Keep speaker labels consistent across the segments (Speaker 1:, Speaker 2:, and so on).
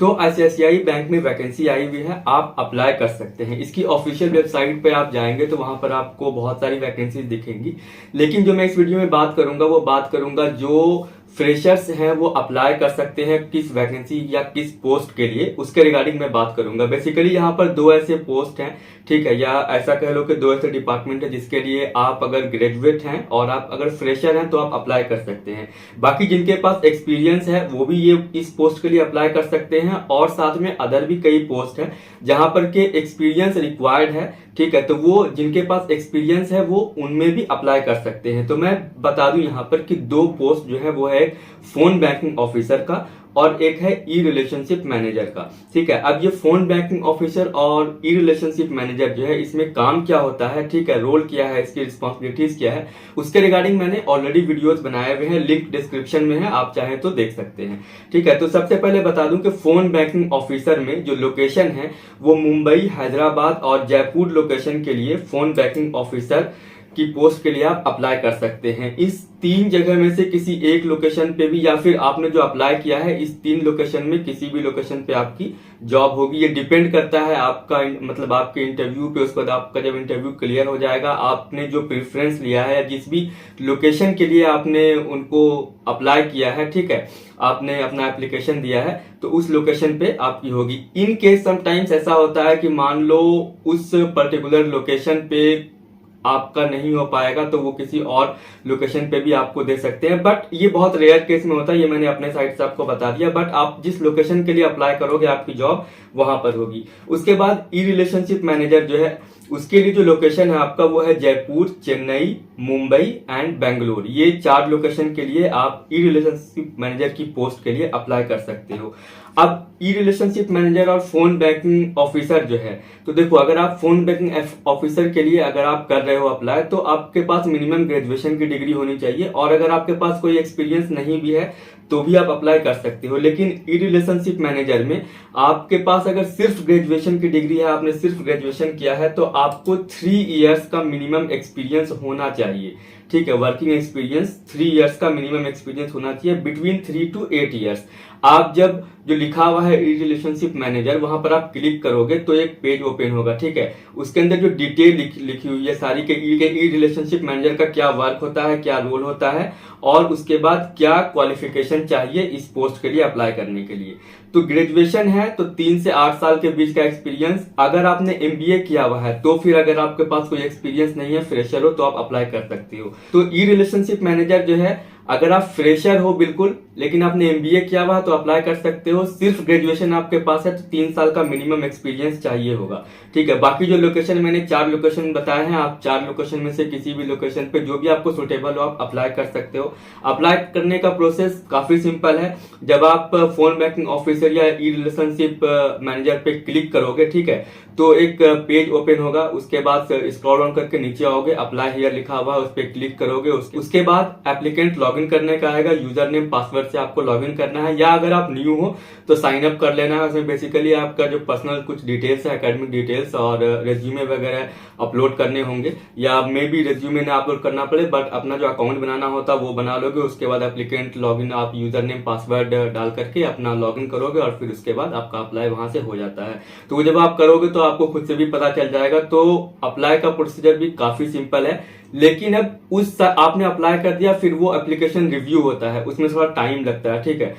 Speaker 1: तो ICICI bank में vacancy आई हुई है, आप अप्लाई कर सकते हैं। इसकी ऑफिशियल वेबसाइट पे आप जाएंगे तो वहां पर आपको बहुत सारी वैकेंसीज दिखेंगी, लेकिन जो मैं इस वीडियो में बात करूंगा वो बात करूंगा जो फ्रेशर्स हैं वो अप्लाई कर सकते हैं किस वैकेंसी या किस पोस्ट के लिए, उसके रिगार्डिंग मैं बात करूंगा। बेसिकली यहाँ पर दो ऐसे पोस्ट हैं, ठीक है, या ऐसा कह लो कि दो ऐसे डिपार्टमेंट है जिसके लिए आप अगर ग्रेजुएट हैं और आप अगर फ्रेशर हैं तो आप अप्लाई कर सकते हैं। बाकी जिनके पास एक्सपीरियंस है वो भी ये इस पोस्ट के लिए अप्लाई कर सकते हैं, और साथ में अदर भी कई पोस्ट है जहां पर के एक्सपीरियंस रिक्वायर्ड है, ठीक है, तो वो जिनके पास एक्सपीरियंस है वो उनमें भी अप्लाई कर सकते हैं। तो मैं बता दूं यहाँ पर कि दो पोस्ट जो है वो है फोन बैंकिंग ऑफिसर का और एक है ई रिलेशनशिप मैनेजर का, ठीक है। अब ये फोन बैंकिंग ऑफिसर और ई रिलेशनशिप मैनेजर जो है इसमें काम क्या होता है, ठीक है, रोल क्या है, इसकी रिस्पॉन्सिबिलिटीज क्या है, उसके रिगार्डिंग मैंने ऑलरेडी वीडियोस बनाए हुए हैं, लिंक डिस्क्रिप्शन में है, आप चाहें तो देख सकते हैं, ठीक है। तो सबसे पहले बता दूं कि फोन बैंकिंग ऑफिसर में जो लोकेशन है वो मुंबई, हैदराबाद और जयपुर लोकेशन के लिए फोन बैंकिंग ऑफिसर की पोस्ट के लिए आप अप्लाई कर सकते हैं। इस तीन जगह में से किसी एक लोकेशन पे भी, या फिर आपने जो अप्लाई किया है इस तीन लोकेशन में किसी भी लोकेशन पे आपकी जॉब होगी। ये डिपेंड करता है आपका मतलब आपके इंटरव्यू पे। उसके बाद आपका जब इंटरव्यू क्लियर हो जाएगा, आपने जो प्रेफरेंस लिया है जिस भी लोकेशन के लिए आपने उनको अप्लाई किया है, ठीक है, आपने अपना एप्लीकेशन दिया है तो उस लोकेशन पे आपकी होगी। इन केस समटाइम्स ऐसा होता है कि मान लो उस पर्टिकुलर लोकेशन पे आपका नहीं हो पाएगा तो वो किसी और लोकेशन पे भी आपको दे सकते हैं, बट ये बहुत रेयर केस में होता है, ये मैंने अपने साइड से आपको बता दिया। बट आप जिस लोकेशन के लिए अप्लाई करोगे आपकी जॉब वहां पर होगी। उसके बाद ई रिलेशनशिप मैनेजर जो है उसके लिए जो लोकेशन है आपका वो है जयपुर, चेन्नई, मुंबई एंड बेंगलोर। ये चार लोकेशन के लिए आप ई रिलेशनशिप मैनेजर की पोस्ट के लिए अप्लाई कर सकते हो। अब ई रिलेशनशिप मैनेजर और फोन बैंकिंग ऑफिसर जो है, तो देखो अगर आप फोन बैंकिंग ऑफिसर के लिए अगर आप कर रहे हो अप्लाई तो आपके पास मिनिमम ग्रेजुएशन की डिग्री होनी चाहिए, और अगर आपके पास कोई एक्सपीरियंस नहीं भी है तो भी आप अप्लाई कर सकते हो। लेकिन ई रिलेशनशिप मैनेजर में आपके पास अगर सिर्फ ग्रेजुएशन की डिग्री है, आपने सिर्फ ग्रेजुएशन किया है, तो आपको 3 इयर्स का मिनिमम एक्सपीरियंस होना चाहिए, ठीक है, वर्किंग एक्सपीरियंस 3 इयर्स का मिनिमम एक्सपीरियंस होना चाहिए, बिटवीन 3 to 8 इयर्स। आप जब जो लिखा हुआ है ई रिलेशनशिप मैनेजर वहां पर आप क्लिक करोगे तो एक पेज ओपन होगा, ठीक है, उसके अंदर जो डिटेल लिखी हुई है सारी के ई रिलेशनशिप मैनेजर का क्या वर्क होता है, क्या रोल होता है, और उसके बाद क्या क्वालिफिकेशन चाहिए इस पोस्ट के लिए अप्लाई करने के लिए। तो ग्रेजुएशन है तो 3 से 8 साल के बीच का एक्सपीरियंस। अगर आपने एमबीए किया हुआ है तो फिर अगर आपके पास कोई एक्सपीरियंस नहीं है, फ्रेशर हो, तो आप अप्लाई कर सकते हो। तो ई रिलेशनशिप मैनेजर जो है अगर आप फ्रेशर हो बिल्कुल लेकिन आपने एमबीए किया हुआ है तो अप्लाई कर सकते हो। सिर्फ ग्रेजुएशन आपके पास है तो 3 साल का मिनिमम एक्सपीरियंस चाहिए होगा, ठीक है। बाकी जो लोकेशन मैंने 4 लोकेशन बताए हैं, आप 4 लोकेशन में से किसी भी लोकेशन पे जो भी आपको सुटेबल हो आप अप्लाई कर सकते हो। अप्लाई करने का प्रोसेस काफी सिंपल है। जब आप फोन बैंकिंग ऑफिसर या ई रिलेशनशिप मैनेजर पे क्लिक करोगे, ठीक है, तो एक पेज ओपन होगा, उसके बाद स्क्रॉल ऑन करके नीचे आओगे, अप्लाई हियर लिखा हुआ है उस पर क्लिक करोगे। उसके बाद एप्लीकेंट लॉगिन करने का आएगा, यूजर नेम पासवर्ड से आपको लॉगिन करना है, या अगर आप न्यू हो तो साइन अप कर लेना है। उसमें बेसिकली आपका जो पर्सनल कुछ डिटेल्स है, एकेडमिक डिटेल्स और रेज्यूमे वगैरह अपलोड करने होंगे, या मे बी रेज्यूमे ना अपलोड करना पड़े बट अपना जो अकाउंट बनाना होता है वो बना लोगे। उसके बाद एप्लीकेंट लॉगिन आप यूजर नेम पासवर्ड डाल करके अपना लॉगिन करोगे और फिर उसके बाद आपका अप्लाई वहां से हो जाता है। तो जब आप करोगे तो आपको खुद से भी पता चल जाएगा। तो अप्लाई का प्रोसीजर भी काफी सिंपल है, लेकिन अब आपने अप्लाई कर दिया, फिर वो एप्लीकेशन रिव्यू होता है, उसमें थोड़ा टाइम लगता है, ठीक है।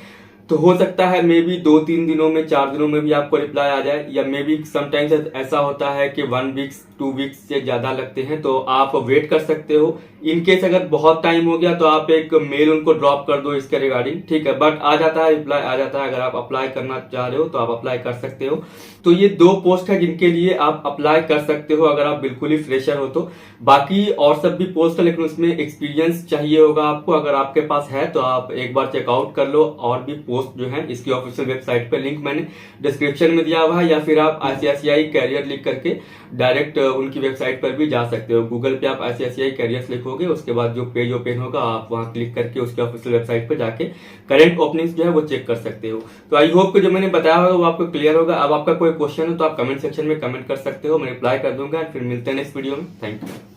Speaker 1: तो हो सकता है मे बी 2-3 दिनों में, 4 दिनों में भी आपको रिप्लाई आ जाए, या मे बी समटाइम्स ऐसा होता है कि 1 वीक्स 2 वीक्स से ज्यादा लगते हैं, तो आप वेट कर सकते हो। इनकेस अगर बहुत टाइम हो गया तो आप एक मेल उनको ड्रॉप कर दो इसके रिगार्डिंग, ठीक है, बट आ जाता है, रिप्लाई आ जाता है। अगर आप अप्लाई करना चाह रहे हो तो आप अप्लाई कर सकते हो। तो ये 2 पोस्ट है जिनके लिए आप अप्लाई कर सकते हो अगर आप बिल्कुल ही फ्रेशर हो तो। बाकी और सब भी पोस्ट है लेकिन उसमें एक्सपीरियंस चाहिए होगा आपको। अगर आपके पास है तो आप एक बार चेकआउट कर लो। और भी पोस्ट जो है इसकी ऑफिशियल वेबसाइट पे लिंक मैंने डिस्क्रिप्शन में दिया हुआ है, या फिर आप आईसीआईसीआई कैरियर लिख करके डायरेक्ट उनकी वेबसाइट पर भी जा सकते हो। गूगल पे आप आईसीआईसीआई कैरियर्स लिखोगे, उसके बाद जो पेज ओपन होगा आप वहां क्लिक करके उसकी ऑफिशियल वेबसाइट पर जाके करंट ओपनिंग्स जो है वो चेक कर सकते हो। तो आई होप कि जो मैंने बताया होगा वो आपको क्लियर होगा। अब आपका कोई क्वेश्चन हो तो आप कमेंट सेक्शन में कमेंट कर सकते हो, मैं रिप्लाई कर दूंगा। फिर मिलते हैं नेक्स्ट वीडियो में। Thank you.